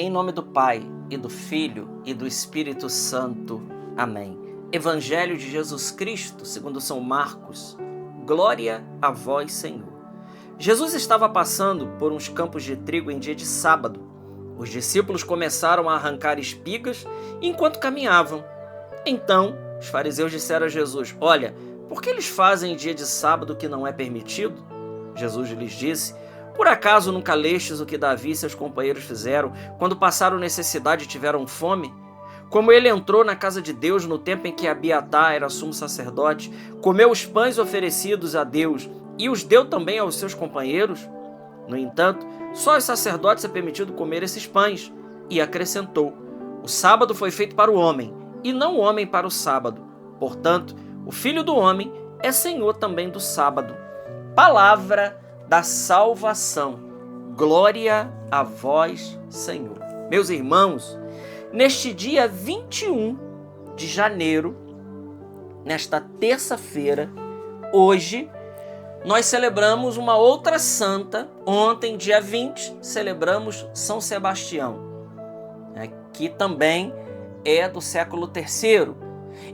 Em nome do Pai, e do Filho, e do Espírito Santo. Amém. Evangelho de Jesus Cristo, segundo São Marcos. Glória a vós, Senhor. Jesus estava passando por uns campos de trigo em dia de sábado. Os discípulos começaram a arrancar espigas enquanto caminhavam. Então, os fariseus disseram a Jesus: Olha, por que eles fazem em dia de sábado o que não é permitido? Jesus lhes disse: Por acaso nunca lestes o que Davi e seus companheiros fizeram quando passaram necessidade e tiveram fome? Como ele entrou na casa de Deus no tempo em que Abiatar era sumo sacerdote, comeu os pães oferecidos a Deus e os deu também aos seus companheiros? No entanto, só aos sacerdotes é permitido comer esses pães. E acrescentou: O sábado foi feito para o homem, e não o homem para o sábado. Portanto, o Filho do Homem é Senhor também do sábado. Palavra da salvação. Glória a vós, Senhor. Meus irmãos, neste dia 21 de janeiro, nesta terça-feira, hoje, nós celebramos uma outra santa. Ontem, dia 20, celebramos São Sebastião, que também é do século III.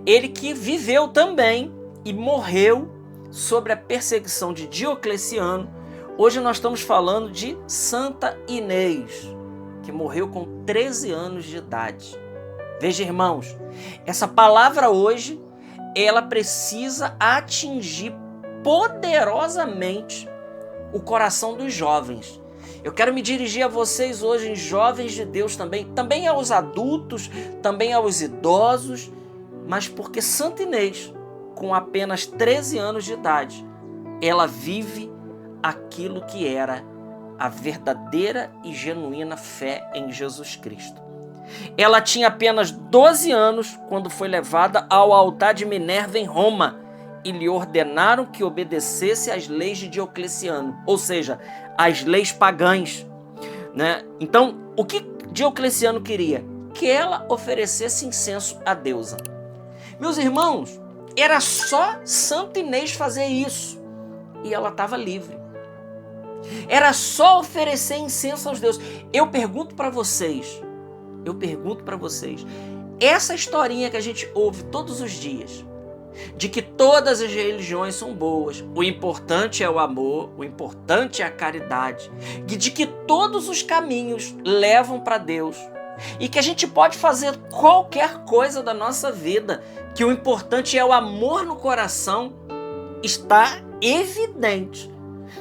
Ele que viveu também e morreu sobre a perseguição de Diocleciano. Hoje nós estamos falando de Santa Inês, que morreu com 13 anos de idade. Veja, irmãos, essa palavra hoje, ela precisa atingir poderosamente o coração dos jovens. Eu quero me dirigir a vocês hoje, jovens de Deus também aos adultos, também aos idosos, mas porque Santa Inês, com apenas 13 anos de idade, ela vive aquilo que era a verdadeira e genuína fé em Jesus Cristo. Ela tinha apenas 12 anos quando foi levada ao altar de Minerva em Roma e lhe ordenaram que obedecesse às leis de Diocleciano, ou seja, às leis pagãs, Então, o que Diocleciano queria? Que ela oferecesse incenso à deusa. Meus irmãos, era só Santa Inês fazer isso e ela estava livre. Era só oferecer incenso aos deuses. Eu pergunto para vocês, essa historinha que a gente ouve todos os dias, de que todas as religiões são boas, o importante é o amor, o importante é a caridade, de que todos os caminhos levam para Deus e que a gente pode fazer qualquer coisa da nossa vida, que o importante é o amor no coração, está evidente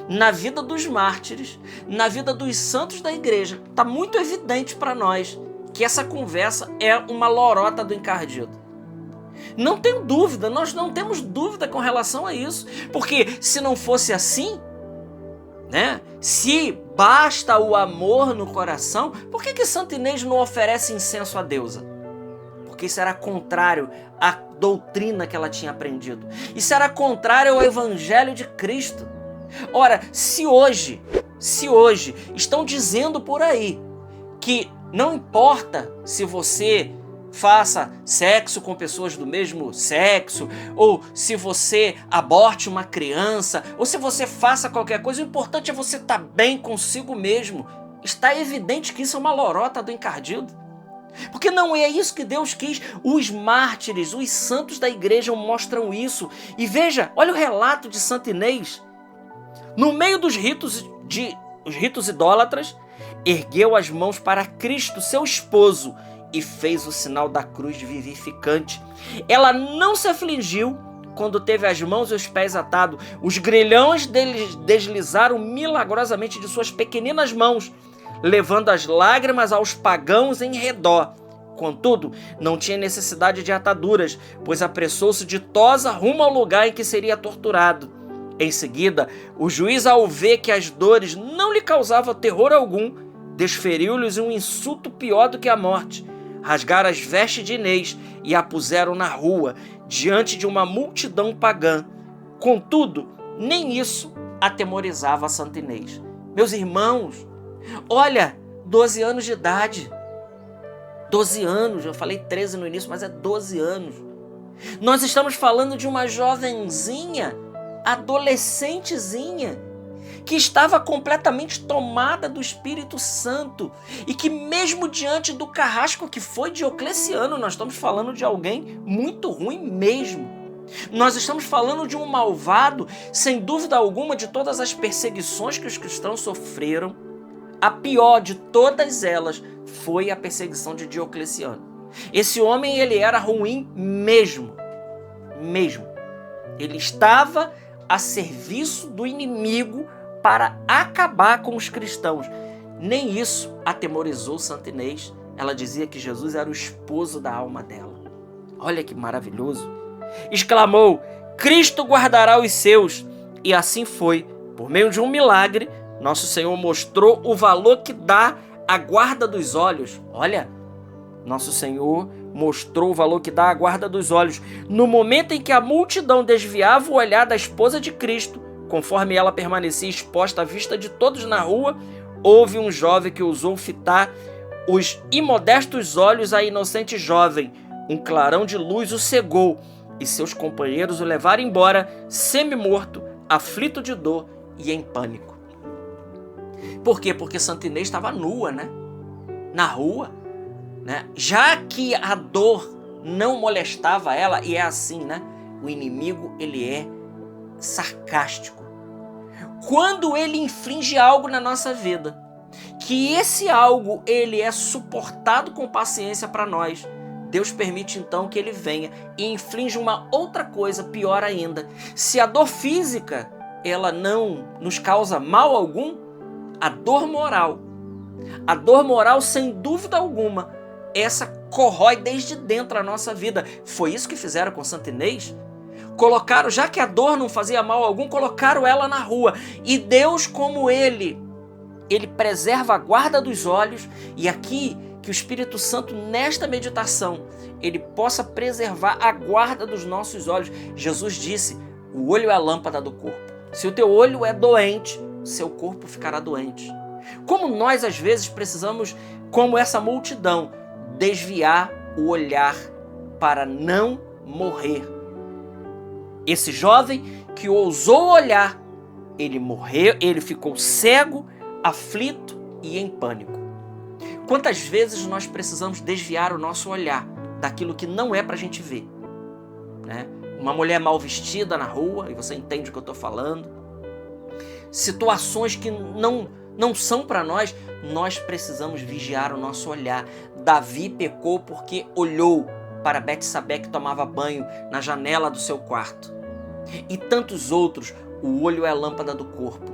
na vida dos mártires, na vida dos santos da igreja. Está muito evidente para nós que essa conversa é uma lorota do encardido. Não tenho dúvida, nós não temos dúvida com relação a isso, porque se não fosse assim, se basta o amor no coração, por que Santa Inês não oferece incenso à deusa? Porque isso era contrário à doutrina que ela tinha aprendido. Isso era contrário ao Evangelho de Cristo. Ora, se hoje estão dizendo por aí que não importa se você faça sexo com pessoas do mesmo sexo, ou se você aborte uma criança, ou se você faça qualquer coisa, o importante é você estar bem consigo mesmo. Está evidente que isso é uma lorota do encardido. Porque não é isso que Deus quis. Os mártires, os santos da igreja mostram isso. E veja, olha o relato de Santa Inês. No meio dos ritos idólatras, ergueu as mãos para Cristo, seu esposo, e fez o sinal da cruz vivificante. Ela não se afligiu quando teve as mãos e os pés atados. Os grilhões deslizaram milagrosamente de suas pequeninas mãos, levando as lágrimas aos pagãos em redor. Contudo, não tinha necessidade de ataduras, pois apressou-se ditosa rumo ao lugar em que seria torturado. Em seguida, o juiz, ao ver que as dores não lhe causavam terror algum, desferiu-lhes um insulto pior do que a morte. Rasgaram as vestes de Inês e a puseram na rua, diante de uma multidão pagã. Contudo, nem isso atemorizava a Santa Inês. Meus irmãos, olha, 12 anos de idade. 12 anos, eu falei 13 no início, mas é 12 anos. Nós estamos falando de uma jovenzinha, adolescentezinha, que estava completamente tomada do Espírito Santo e que mesmo diante do carrasco que foi Diocleciano, nós estamos falando de alguém muito ruim mesmo. Nós estamos falando de um malvado, sem dúvida alguma, de todas as perseguições que os cristãos sofreram. A pior de todas elas foi a perseguição de Diocleciano. Esse homem, ele era ruim mesmo. Ele estava a serviço do inimigo para acabar com os cristãos. Nem isso atemorizou Santa Inês. Ela dizia que Jesus era o esposo da alma dela. Olha que maravilhoso. Exclamou: Cristo guardará os seus. E assim foi. Por meio de um milagre, nosso Senhor mostrou o valor que dá a guarda dos olhos. Olha, nosso Senhor mostrou o valor que dá a guarda dos olhos. No momento em que a multidão desviava o olhar da esposa de Cristo, conforme ela permanecia exposta à vista de todos na rua, houve um jovem que ousou fitar os imodestos olhos à inocente jovem. Um clarão de luz o cegou, e seus companheiros o levaram embora, semi-morto, aflito de dor e em pânico. Por quê? Porque Santa Inês estava nua, né? Na rua, né? Já que a dor não molestava ela, e é assim, né? O inimigo, ele é sarcástico. Quando ele inflige algo na nossa vida, que esse algo ele é suportado com paciência para nós, Deus permite então que ele venha e inflige uma outra coisa pior ainda. Se a dor física ela não nos causa mal algum, a dor moral sem dúvida alguma, essa corrói desde dentro a nossa vida. Foi isso que fizeram com Santa Inês. Colocaram, já que a dor não fazia mal algum, colocaram ela na rua. E Deus, como ele preserva a guarda dos olhos, e aqui que o Espírito Santo, nesta meditação, ele possa preservar a guarda dos nossos olhos. Jesus disse: o olho é a lâmpada do corpo. Se o teu olho é doente, seu corpo ficará doente. Como nós às vezes precisamos, como essa multidão, desviar o olhar para não morrer. Esse jovem que ousou olhar, ele morreu, ele ficou cego, aflito e em pânico. Quantas vezes nós precisamos desviar o nosso olhar daquilo que não é para a gente ver, né? Uma mulher mal vestida na rua, e você entende o que eu estou falando. Situações que não são para nós, nós precisamos vigiar o nosso olhar. Davi pecou porque olhou para Betsabé que tomava banho na janela do seu quarto. E tantos outros, o olho é a lâmpada do corpo,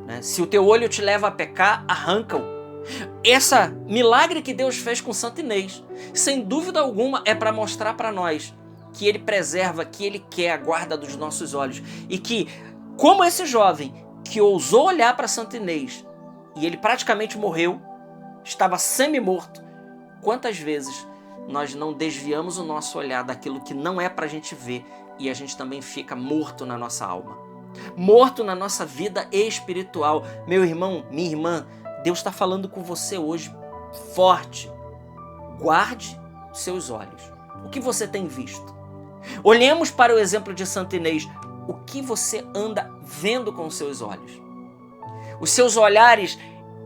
né? Se o teu olho te leva a pecar, arranca-o. Esse milagre que Deus fez com Santa Inês, sem dúvida alguma, é para mostrar para nós que ele preserva, que ele quer a guarda dos nossos olhos. E que, como esse jovem que ousou olhar para Santa Inês e ele praticamente morreu, estava semi-morto, quantas vezes nós não desviamos o nosso olhar daquilo que não é para a gente ver e a gente também fica morto na nossa alma, morto na nossa vida espiritual. Meu irmão, minha irmã, Deus está falando com você hoje forte. Guarde seus olhos. O que você tem visto? Olhemos para o exemplo de Santa Inês. O que você anda vendo com os seus olhos? Os seus olhares,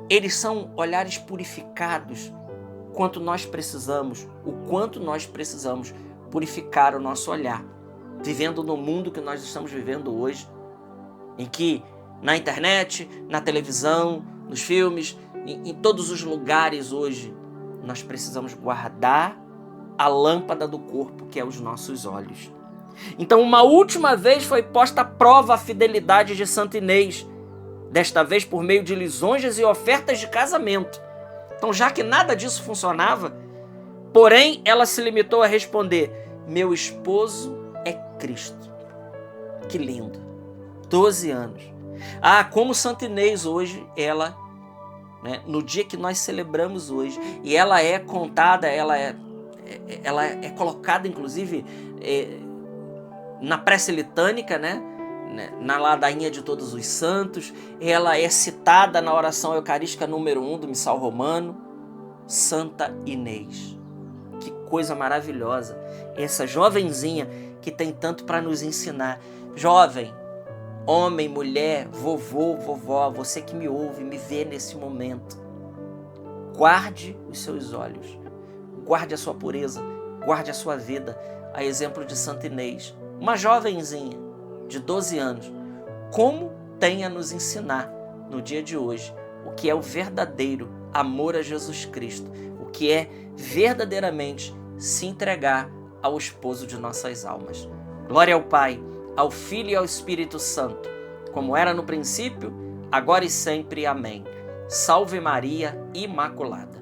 eles são olhares purificados. O quanto nós precisamos purificar o nosso olhar. Vivendo no mundo que nós estamos vivendo hoje, em que na internet, na televisão, nos filmes, em todos os lugares hoje, nós precisamos guardar a lâmpada do corpo, que é os nossos olhos. Então, uma última vez foi posta à prova a fidelidade de Santa Inês, desta vez por meio de lisonjas e ofertas de casamento. Então, já que nada disso funcionava, porém, ela se limitou a responder: meu esposo é Cristo. Que lindo! 12 anos. Ah, como Santa Inês hoje, ela, né, no dia que nós celebramos hoje, e ela é contada, ela é colocada, inclusive, na prece litânica, né, na ladainha de todos os santos, ela é citada na oração eucarística número 1 do Missal Romano, Santa Inês. Que coisa maravilhosa, essa jovenzinha que tem tanto para nos ensinar. Jovem, Homem, mulher, vovô, vovó, você que me ouve, me vê nesse momento. Guarde os seus olhos, guarde a sua pureza, guarde a sua vida, a exemplo de Santa Inês, uma jovenzinha de 12 anos, como tem a nos ensinar no dia de hoje o que é o verdadeiro amor a Jesus Cristo, o que é verdadeiramente se entregar ao esposo de nossas almas. Glória ao Pai, ao Filho e ao Espírito Santo, como era no princípio, agora e sempre. Amém. Salve Maria Imaculada.